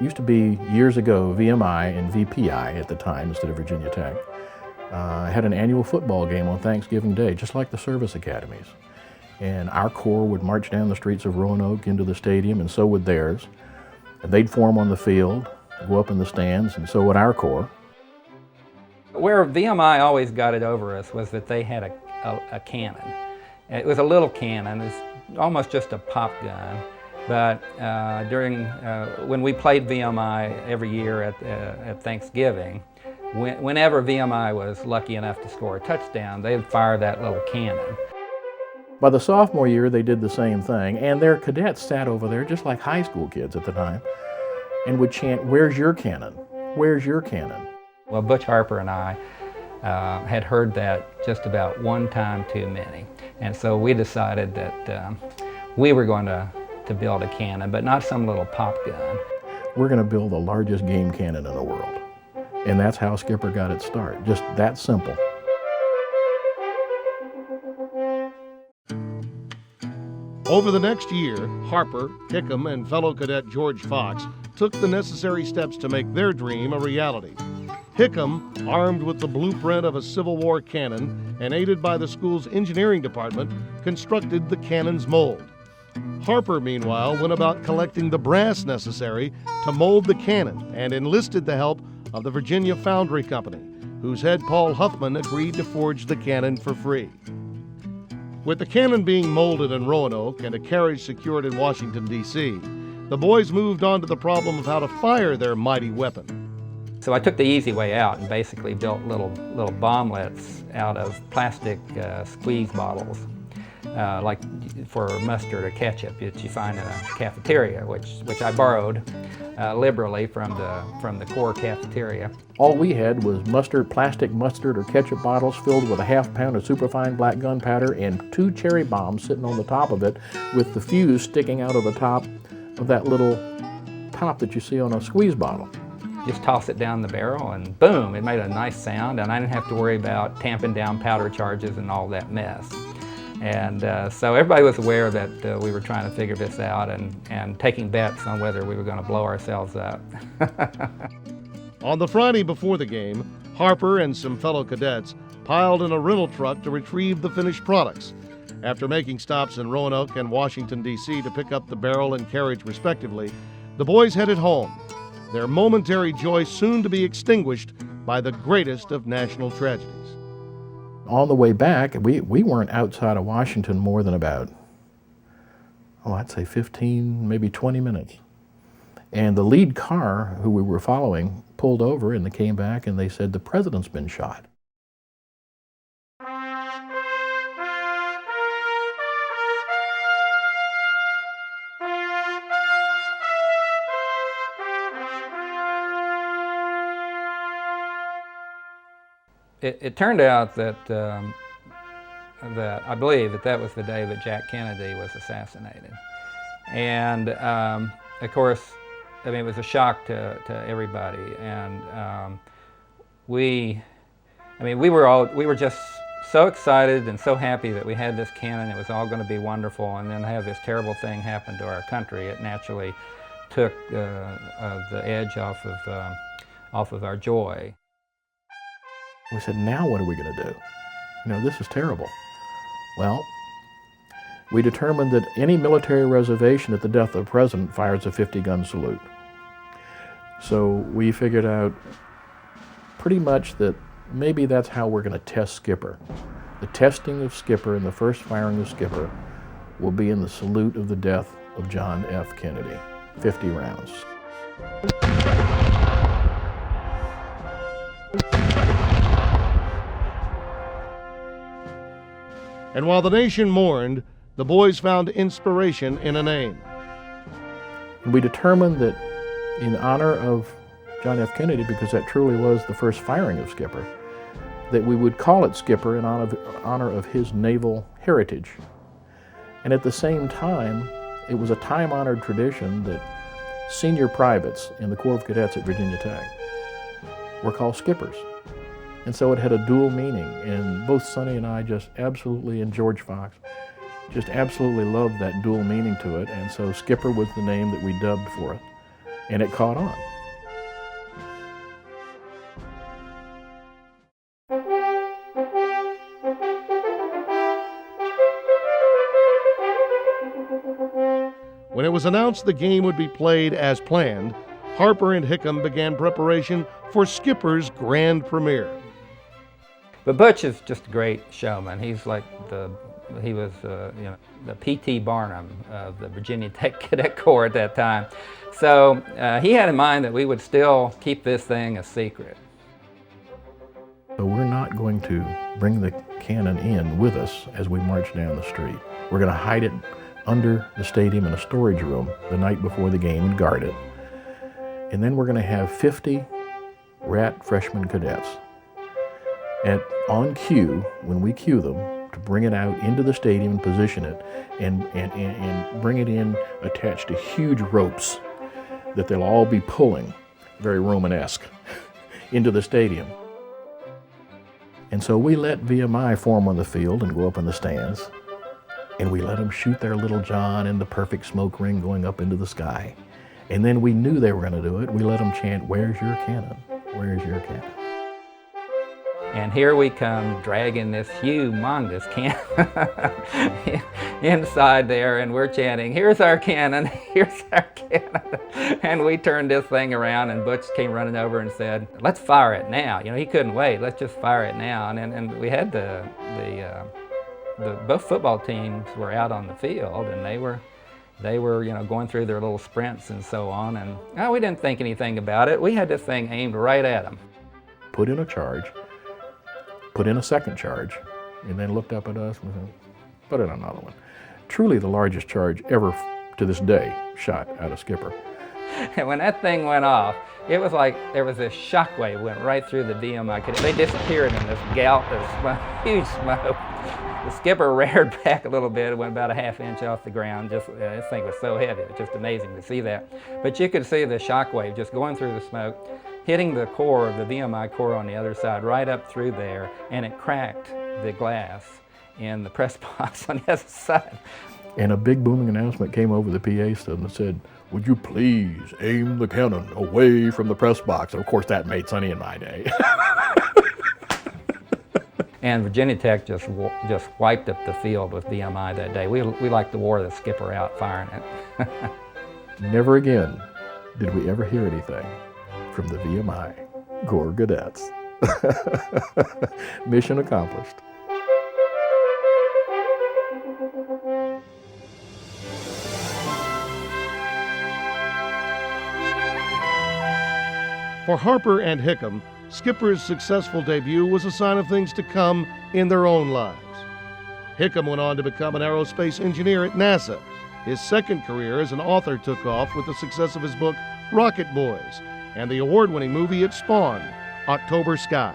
Used to be, years ago, VMI and VPI at the time instead of Virginia Tech. Had an annual football game on Thanksgiving Day, just like the service academies. And our corps would march down the streets of Roanoke into the stadium, and so would theirs. And they'd form on the field, go up in the stands, and so would our corps. Where VMI always got it over us was that they had a cannon. It was a little cannon, it was almost just a pop gun. But when we played VMI every year at Thanksgiving, whenever VMI was lucky enough to score a touchdown, they'd fire that little cannon. By the sophomore year, they did the same thing, and their cadets sat over there just like high school kids at the time and would chant, "Where's your cannon? Where's your cannon?" Well, Butch Harper and I had heard that just about one time too many, and so we decided that we were going to build a cannon, but not some little pop gun. We're going to build the largest game cannon in the world. And that's how Skipper got its start, just that simple. Over the next year, Harper, Hickam, and fellow cadet George Fox took the necessary steps to make their dream a reality. Hickam, armed with the blueprint of a Civil War cannon and aided by the school's engineering department, constructed the cannon's mold. Harper, meanwhile, went about collecting the brass necessary to mold the cannon and enlisted the help of the Virginia Foundry Company, whose head Paul Huffman agreed to forge the cannon for free. With the cannon being molded in Roanoke and a carriage secured in Washington, D.C., the boys moved on to the problem of how to fire their mighty weapon. So I took the easy way out and basically built little bomblets out of plastic squeeze bottles. Like for mustard or ketchup that you find in a cafeteria, which I borrowed liberally from the Corps cafeteria. All we had was plastic mustard or ketchup bottles filled with a half pound of superfine black gunpowder and 2 cherry bombs sitting on the top of it with the fuse sticking out of the top of that little top that you see on a squeeze bottle. Just toss it down the barrel and boom, it made a nice sound, and I didn't have to worry about tamping down powder charges and all that mess. And so everybody was aware that we were trying to figure this out and taking bets on whether we were going to blow ourselves up. On the Friday before the game, Harper and some fellow cadets piled in a rental truck to retrieve the finished products. After making stops in Roanoke and Washington, D.C. to pick up the barrel and carriage respectively, the boys headed home, their momentary joy soon to be extinguished by the greatest of national tragedies. On the way back, we weren't outside of Washington more than about, I'd say 15, maybe 20 minutes. And the lead car, who we were following, pulled over and they came back and they said, "The president's been shot." It turned out that I believe that was the day that Jack Kennedy was assassinated. And of course, it was a shock to everybody. And we were just so excited and so happy that we had this cannon. It was all going to be wonderful. And then have this terrible thing happen to our country. It naturally took the edge off of our joy. We said, now what are we going to do? This is terrible. Well, we determined that any military reservation at the death of the president fires a 50-gun salute. So we figured out pretty much that maybe that's how we're going to test Skipper. The testing of Skipper and the first firing of Skipper will be in the salute of the death of John F. Kennedy, 50 rounds. And while the nation mourned, the boys found inspiration in a name. We determined that in honor of John F. Kennedy, because that truly was the first firing of Skipper, that we would call it Skipper in honor of his naval heritage. And at the same time, it was a time-honored tradition that senior privates in the Corps of Cadets at Virginia Tech were called skippers. And so it had a dual meaning, and both Sonny and I just absolutely, and George Fox, just absolutely loved that dual meaning to it, and so Skipper was the name that we dubbed for it, and it caught on. When it was announced the game would be played as planned, Harper and Hickam began preparation for Skipper's grand premiere. But Butch is just a great showman. He's like he was the P.T. Barnum of the Virginia Tech Cadet Corps at that time. So he had in mind that we would still keep this thing a secret. So we're not going to bring the cannon in with us as we march down the street. We're going to hide it under the stadium in a storage room the night before the game and guard it. And then we're going to have 50 rat freshman cadets on cue, when we cue them, to bring it out into the stadium and position it and bring it in attached to huge ropes that they'll all be pulling, very Romanesque, into the stadium. And so we let VMI form on the field and go up in the stands, and we let them shoot their little John in the perfect smoke ring going up into the sky. And then we knew they were going to do it. We let them chant, "Where's your cannon? Where's your cannon?" And here we come dragging this humongous cannon inside there, and we're chanting, "Here's our cannon, here's our cannon." And we turned this thing around, and Butch came running over and said, "Let's fire it now." You know, he couldn't wait. Let's just fire it now. And we had both football teams were out on the field, and they were going through their little sprints and so on. And we didn't think anything about it. We had this thing aimed right at them. Put in a charge, put in a second charge, and then looked up at us and said, "Put in another one." Truly the largest charge ever to this day shot out of Skipper. And when that thing went off, it was like there was this shockwave went right through the VMI. They disappeared in this gout of smoke, huge smoke. The Skipper reared back a little bit. It went about a half inch off the ground. This thing was so heavy. It was just amazing to see that. But you could see the shockwave just going through the smoke, hitting the core of the VMI core on the other side, right up through there, and it cracked the glass in the press box on the other side. And a big booming announcement came over the PA system that said, "Would you please aim the cannon away from the press box?" And of course that made Sonny and my day. And Virginia Tech just wiped up the field with VMI that day. We like the wore the Skipper out firing it. Never again did we ever hear anything from the VMI Corps Cadets. Mission accomplished. For Harper and Hickam, Skipper's successful debut was a sign of things to come in their own lives. Hickam went on to become an aerospace engineer at NASA. His second career as an author took off with the success of his book, Rocket Boys, and the award-winning movie It Spawned, October Sky.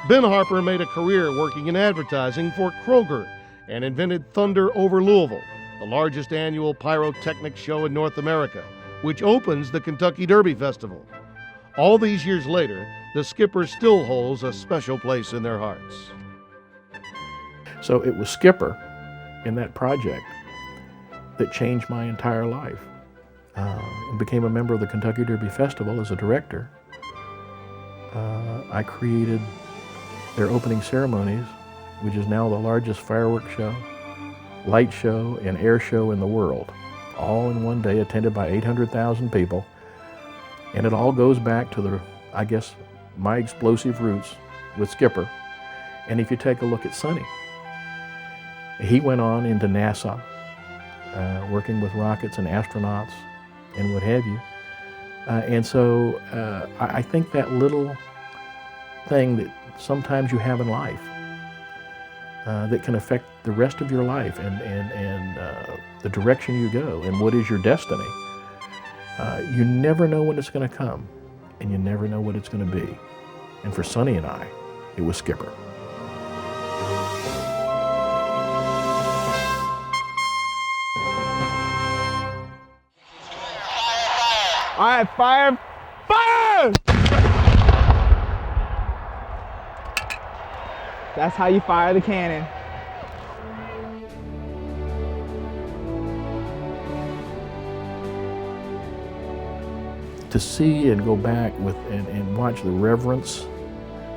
Ben Harper made a career working in advertising for Kroger and invented Thunder over Louisville, the largest annual pyrotechnic show in North America, which opens the Kentucky Derby Festival. All these years later, the Skipper still holds a special place in their hearts. So it was Skipper in that project that changed my entire life. I became a member of the Kentucky Derby Festival as a director. I created their opening ceremonies, which is now the largest fireworks show, light show, and air show in the world, all in one day, attended by 800,000 people. And it all goes back to my explosive roots with Skipper. And if you take a look at Sonny, he went on into NASA, working with rockets and astronauts and what have you. And so I think that little thing that sometimes you have in life that can affect the rest of your life and the direction you go and what is your destiny. You never know when it's going to come, and you never know what it's going to be. And for Sonny and I, it was Skipper. All right, fire, fire! That's how you fire the cannon. To see and go back and watch the reverence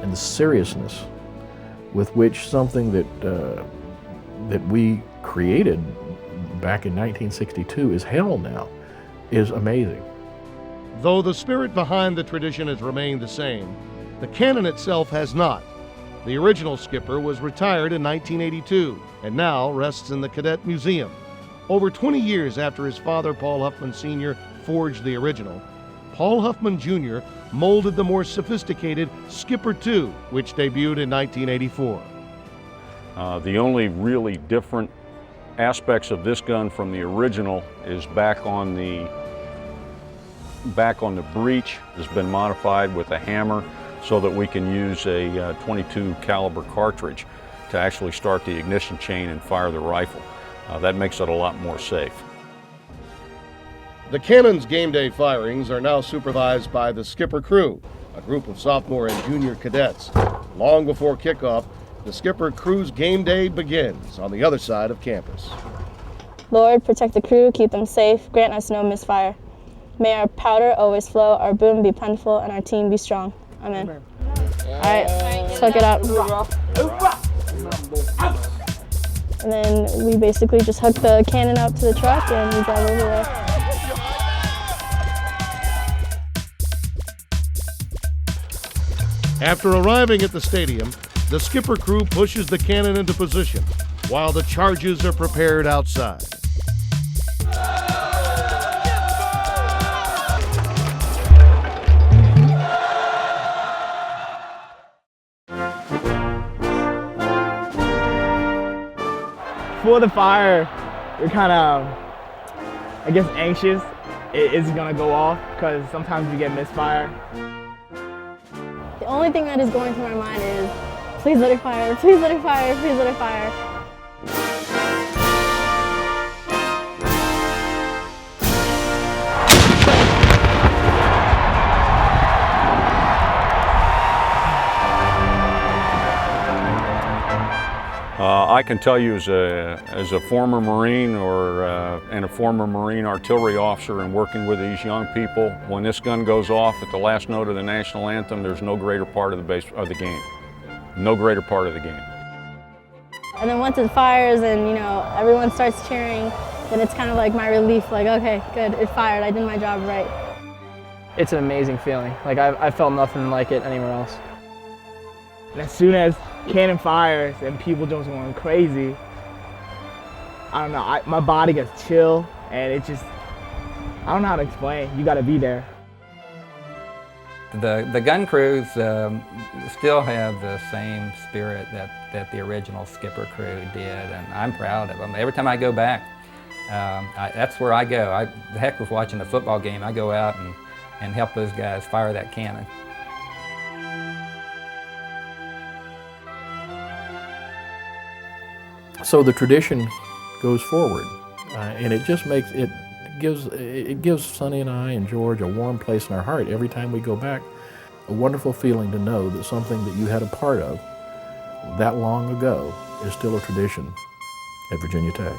and the seriousness with which something that we created back in 1962 is held now is amazing. Though the spirit behind the tradition has remained the same, the cannon itself has not. The original skipper was retired in 1982 and now rests in the Cadet Museum. Over 20 years after his father, Paul Huffman Sr., forged the original, Paul Huffman Jr. molded the more sophisticated Skipper II, which debuted in 1984. The only really different aspects of this gun from the original is back on the breech has been modified with a hammer so that we can use a 22 caliber cartridge to actually start the ignition chain and fire the rifle. That makes it a lot more safe. The cannon's game day firings are now supervised by the Skipper Crew, a group of sophomore and junior cadets. Long before kickoff, the Skipper Crew's game day begins on the other side of campus. Lord, protect the crew, keep them safe, grant us no misfire. May our powder always flow, our boom be plentiful, and our team be strong. Amen. All right, let's hook it up. And then we basically just hook the cannon up to the truck and we drive over there. After arriving at the stadium, the Skipper Crew pushes the cannon into position while the charges are prepared outside. Before the fire, you're kind of, I guess, anxious. Is it gonna go off? Because sometimes you get misfire. The only thing that is going through my mind is, please let it fire, please let it fire, please let it fire. I can tell you as a former Marine and a former Marine artillery officer and working with these young people, when this gun goes off at the last note of the national anthem, there's no greater part of the game. No greater part of the game. And then once it fires and, you know, everyone starts cheering, then it's kind of like my relief, like, okay, good, it fired, I did my job right. It's an amazing feeling. Like, I felt nothing like it anywhere else. And as soon as cannon fires and people just going crazy, I don't know, my body gets chill and it just, I don't know how to explain. You gotta be there. The gun crews still have the same spirit that the original Skipper Crew did, and I'm proud of them. Every time I go back, that's where I go. The heck with watching a football game, I go out and help those guys fire that cannon. So the tradition goes forward, and it just makes it gives Sonny and I and George a warm place in our heart every time we go back. A wonderful feeling to know that something that you had a part of that long ago is still a tradition at Virginia Tech.